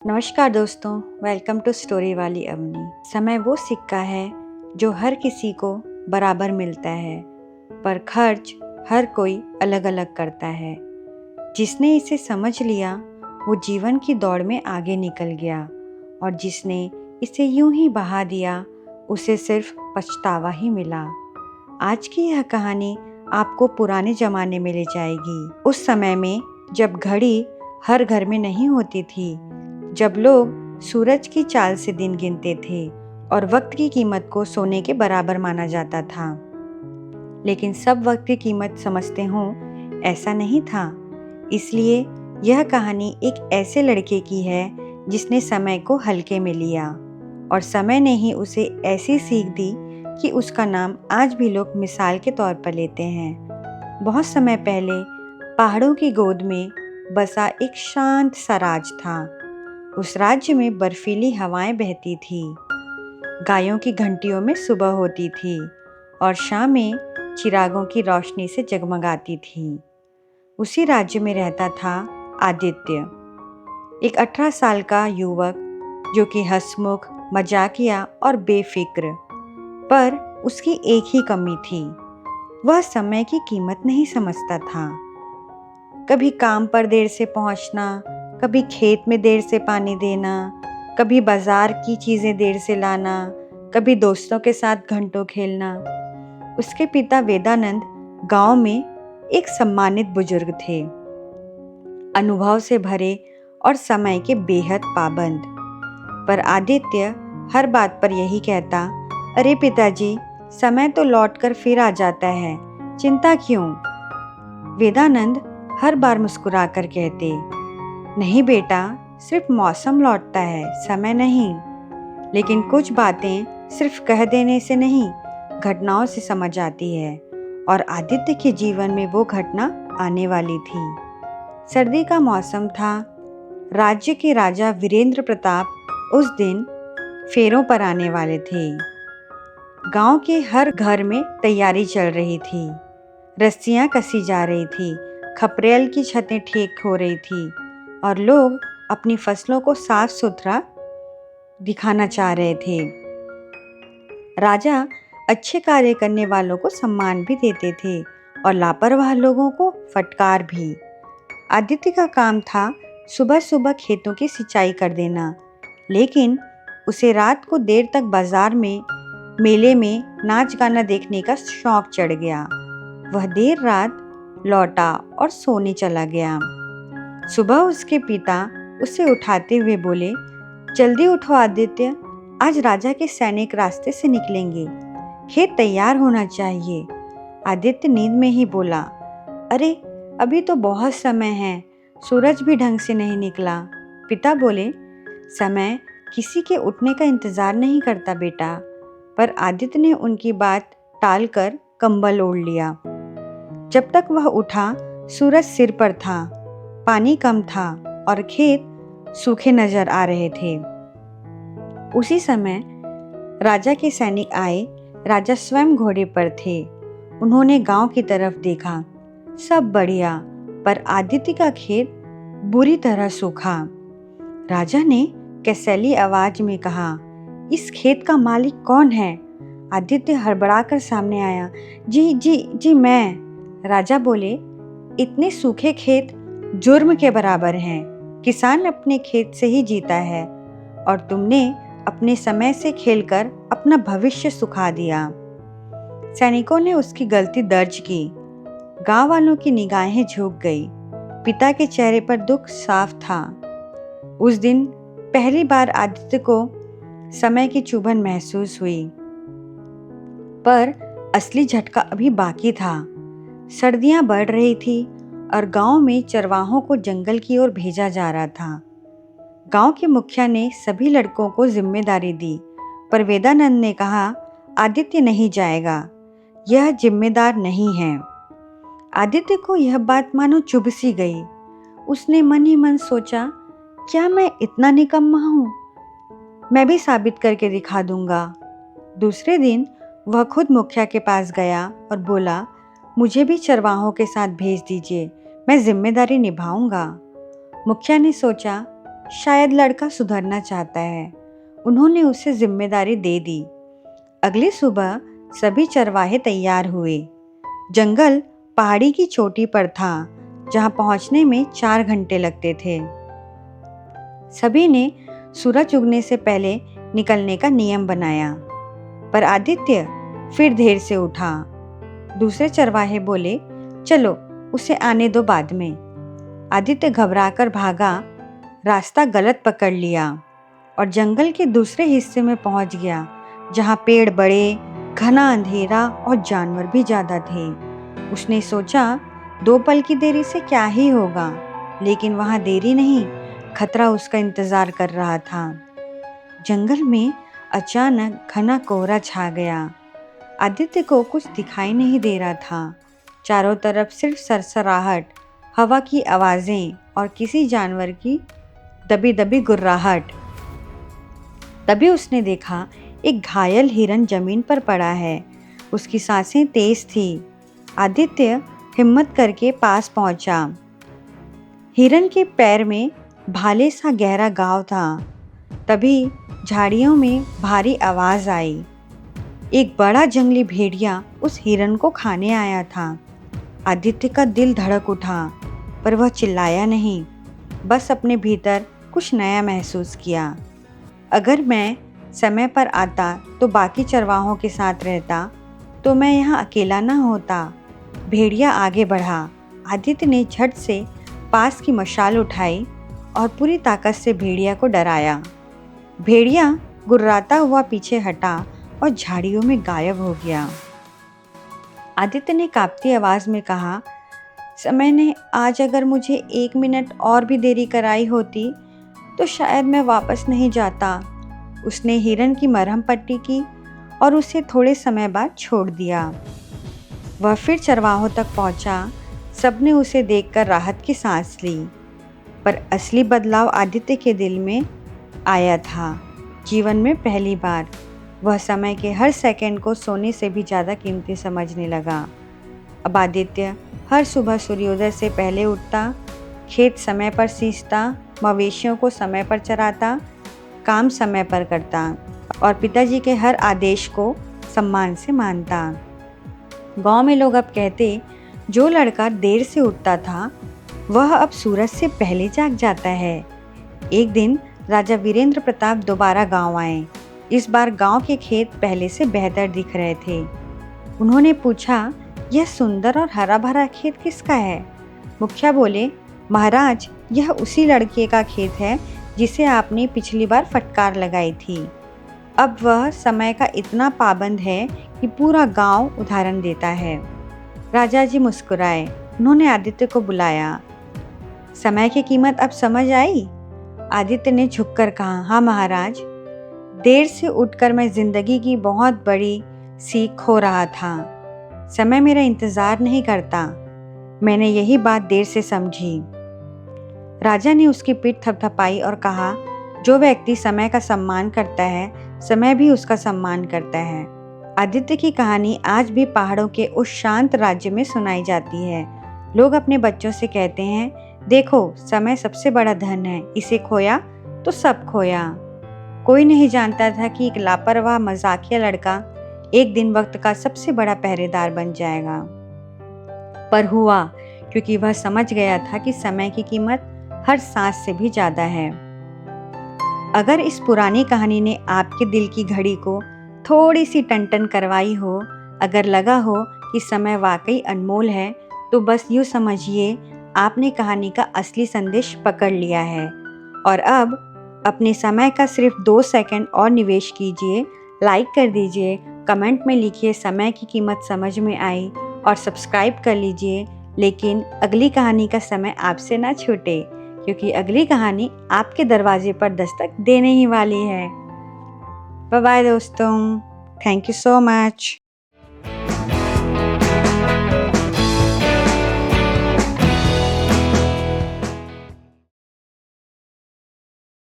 नमस्कार दोस्तों, welcome to story वाली अवनी। समय वो सिक्का है जो हर किसी को बराबर मिलता है, पर खर्च हर कोई अलग अलग करता है। जिसने इसे समझ लिया वो जीवन की दौड़ में आगे निकल गया, और जिसने इसे यूं ही बहा दिया उसे सिर्फ पछतावा ही मिला। आज की यह कहानी आपको पुराने ज़माने में ले जाएगी, उस समय में जब घड़ी हर घर में नहीं होती थी, जब लोग सूरज की चाल से दिन गिनते थे और वक्त की कीमत को सोने के बराबर माना जाता था। लेकिन सब वक्त की कीमत समझते हों, ऐसा नहीं था। इसलिए यह कहानी एक ऐसे लड़के की है जिसने समय को हल्के में लिया, और समय ने ही उसे ऐसी सीख दी कि उसका नाम आज भी लोग मिसाल के तौर पर लेते हैं। बहुत समय पहले पहाड़ों की गोद में बसा एक शांत सा राज था। उस राज्य में बर्फीली हवाएं बहती थी, गायों की घंटियों में सुबह होती थी और शामें चिरागों की रोशनी से जगमगाती थी। उसी राज्य में रहता था आदित्य, एक 18 साल का युवक जो कि हंसमुख, मजाकिया और बेफिक्र। पर उसकी एक ही कमी थी, वह समय की कीमत नहीं समझता था। कभी काम पर देर से पहुंचना, कभी खेत में देर से पानी देना, कभी बाजार की चीजें देर से लाना, कभी दोस्तों के साथ घंटों खेलना। उसके पिता वेदानंद गांव में एक सम्मानित बुजुर्ग थे, अनुभव से भरे और समय के बेहद पाबंद। पर आदित्य हर बात पर यही कहता, अरे पिताजी, समय तो लौटकर फिर आ जाता है, चिंता क्यों? वेदानंद हर बार मुस्कुराकर कहते, नहीं बेटा, सिर्फ मौसम लौटता है, समय नहीं। लेकिन कुछ बातें सिर्फ कह देने से नहीं, घटनाओं से समझ आती है, और आदित्य के जीवन में वो घटना आने वाली थी। सर्दी का मौसम था। राज्य के राजा वीरेंद्र प्रताप उस दिन फेरों पर आने वाले थे। गांव के हर घर में तैयारी चल रही थी, रस्सियां कसी जा रही थी, खपरेल की छतें ठीक हो रही थी, और लोग अपनी फसलों को साफ सुथरा दिखाना चाह रहे थे। राजा अच्छे कार्य करने वालों को सम्मान भी देते थे और लापरवाह लोगों को फटकार भी। आदित्य का काम था सुबह सुबह खेतों की सिंचाई कर देना, लेकिन उसे रात को देर तक बाजार में, मेले में नाच गाना देखने का शौक चढ़ गया। वह देर रात लौटा और सोने चला गया। सुबह उसके पिता उसे उठाते हुए बोले, जल्दी उठो आदित्य, आज राजा के सैनिक रास्ते से निकलेंगे, खेत तैयार होना चाहिए। आदित्य नींद में ही बोला, अरे अभी तो बहुत समय है, सूरज भी ढंग से नहीं निकला। पिता बोले, समय किसी के उठने का इंतजार नहीं करता बेटा। पर आदित्य ने उनकी बात टालकर कंबल ओढ़ लिया। जब तक वह उठा, सूरज सिर पर था, पानी कम था और खेत सूखे नजर आ रहे थे। उसी समय राजा के सैनिक आए। राजा स्वयं घोड़े पर थे। उन्होंने गांव की तरफ देखा, सब बढ़िया, पर आदित्य का खेत बुरी तरह सूखा। राजा ने कसैली आवाज में कहा, इस खेत का मालिक कौन है? आदित्य हड़बड़ाकर सामने आया, जी जी जी मैं। राजा बोले, इतने सूखे खेत जुर्म के बराबर हैं। किसान अपने खेत से ही जीता है, और तुमने अपने समय से खेलकर अपना भविष्य सुखा दिया। सैनिकों ने उसकी गलती दर्ज की। गांव वालों की निगाहें झुक गई। पिता के चेहरे पर दुख साफ था। उस दिन पहली बार आदित्य को समय की चुभन महसूस हुई। पर असली झटका अभी बाकी था। सर्दियां बढ़ रही थी और गांव में चरवाहों को जंगल की ओर भेजा जा रहा था। गांव के मुखिया ने सभी लड़कों को जिम्मेदारी दी, पर वेदानंद ने कहा, आदित्य नहीं जाएगा, यह जिम्मेदार नहीं है। आदित्य को यह बात मानो चुभ सी गई। उसने मन ही मन सोचा, क्या मैं इतना निकम्मा हूँ? मैं भी साबित करके दिखा दूंगा। दूसरे दिन वह खुद मुखिया के पास गया और बोला, मुझे भी चरवाहों के साथ भेज दीजिए, मैं जिम्मेदारी निभाऊंगा। मुखिया ने सोचा, शायद लड़का सुधरना चाहता है। उन्होंने उसे जिम्मेदारी दे दी। अगली सुबह सभी चरवाहे तैयार हुए। जंगल पहाड़ी की चोटी पर था, जहां पहुंचने में 4 घंटे लगते थे। सभी ने सूरज उगने से पहले निकलने का नियम बनाया, पर आदित्य फिर देर से उठा। दूसरे चरवाहे बोले, चलो उसे आने दो बाद में। आदित्य घबराकर भागा, रास्ता गलत पकड़ लिया और जंगल के दूसरे हिस्से में पहुंच गया, जहां पेड़ बड़े, घना अंधेरा और जानवर भी ज्यादा थे। उसने सोचा 2 पल की देरी से क्या ही होगा, लेकिन वहां देरी नहीं, खतरा उसका इंतजार कर रहा था। जंगल में अचानक घना कोहरा छा गया। आदित्य को कुछ दिखाई नहीं दे रहा था। चारों तरफ सिर्फ सरसराहट, हवा की आवाजें और किसी जानवर की दबी दबी गुर्राहट। तभी उसने देखा एक घायल हिरन जमीन पर पड़ा है। उसकी सांसें तेज थी। आदित्य हिम्मत करके पास पहुंचा। हिरन के पैर में भाले सा गहरा घाव था। तभी झाड़ियों में भारी आवाज आई। एक बड़ा जंगली भेड़िया उस हिरन को खाने आया था। आदित्य का दिल धड़क उठा, पर वह चिल्लाया नहीं, बस अपने भीतर कुछ नया महसूस किया। अगर मैं समय पर आता तो बाकी चरवाहों के साथ रहता, तो मैं यहाँ अकेला ना होता। भेड़िया आगे बढ़ा। आदित्य ने झट से पास की मशाल उठाई और पूरी ताकत से भेड़िया को डराया। भेड़िया गुर्राता हुआ पीछे हटा और झाड़ियों में गायब हो गया। आदित्य ने कांपती आवाज में कहा, समय ने आज अगर मुझे 1 मिनट और भी देरी कराई होती तो शायद मैं वापस नहीं जाता। उसने हिरन की मरहम पट्टी की और उसे थोड़े समय बाद छोड़ दिया। वह फिर चरवाहों तक पहुंचा। सबने उसे देखकर राहत की सांस ली, पर असली बदलाव आदित्य के दिल में आया था। जीवन में पहली बार वह समय के हर सेकंड को सोने से भी ज़्यादा कीमती समझने लगा। अब आदित्य हर सुबह सूर्योदय से पहले उठता, खेत समय पर सींचता, मवेशियों को समय पर चराता, काम समय पर करता और पिताजी के हर आदेश को सम्मान से मानता। गांव में लोग अब कहते, जो लड़का देर से उठता था वह अब सूरज से पहले जाग जाता है। एक दिन राजा वीरेंद्र प्रताप दोबारा गांव आए। इस बार गांव के खेत पहले से बेहतर दिख रहे थे। उन्होंने पूछा, यह सुंदर और हरा भरा खेत किसका है? मुखिया बोले, महाराज, यह उसी लड़के का खेत है जिसे आपने पिछली बार फटकार लगाई थी। अब वह समय का इतना पाबंद है कि पूरा गांव उदाहरण देता है। राजा जी मुस्कुराए। उन्होंने आदित्य को बुलाया। समय की कीमत अब समझ आई? आदित्य ने झुककर कहा, हाँ महाराज। देर से उठकर मैं जिंदगी की बहुत बड़ी सीख खो रहा था। समय मेरा इंतजार नहीं करता। मैंने यही बात देर से समझी। राजा ने उसकी पीठ थपथपाई और कहा, जो व्यक्ति समय का सम्मान करता है, समय भी उसका सम्मान करता है। आदित्य की कहानी आज भी पहाड़ों के उस शांत राज्य में सुनाई जाती है। लोग अपने बच्चों से कहते हैं, देखो, समय सबसे बड़ा धन है, इसे खोया तो सब खोया। कोई नहीं जानता था कि एक लापरवाह मजाकिया लड़का एक दिन वक्त का सबसे बड़ा पहरेदार बन जाएगा। पर हुआ, क्योंकि वह समझ गया था कि समय की कीमत हर सांस से भी ज्यादा है। अगर इस पुरानी कहानी ने आपके दिल की घड़ी को थोड़ी सी टनटन करवाई हो, अगर लगा हो कि समय वाकई अनमोल है, तो बस यूँ समझिए, आपने कहानी का असली संदेश पकड़ लिया है। और अब अपने समय का सिर्फ 2 सेकंड और निवेश कीजिए, लाइक कर दीजिए, कमेंट में लिखिए समय की कीमत समझ में आई और सब्सक्राइब कर लीजिए। लेकिन अगली कहानी का समय आपसे ना छूटे, क्योंकि अगली कहानी आपके दरवाजे पर दस्तक देने ही वाली है। बाय बाय दोस्तों, थैंक यू सो मच।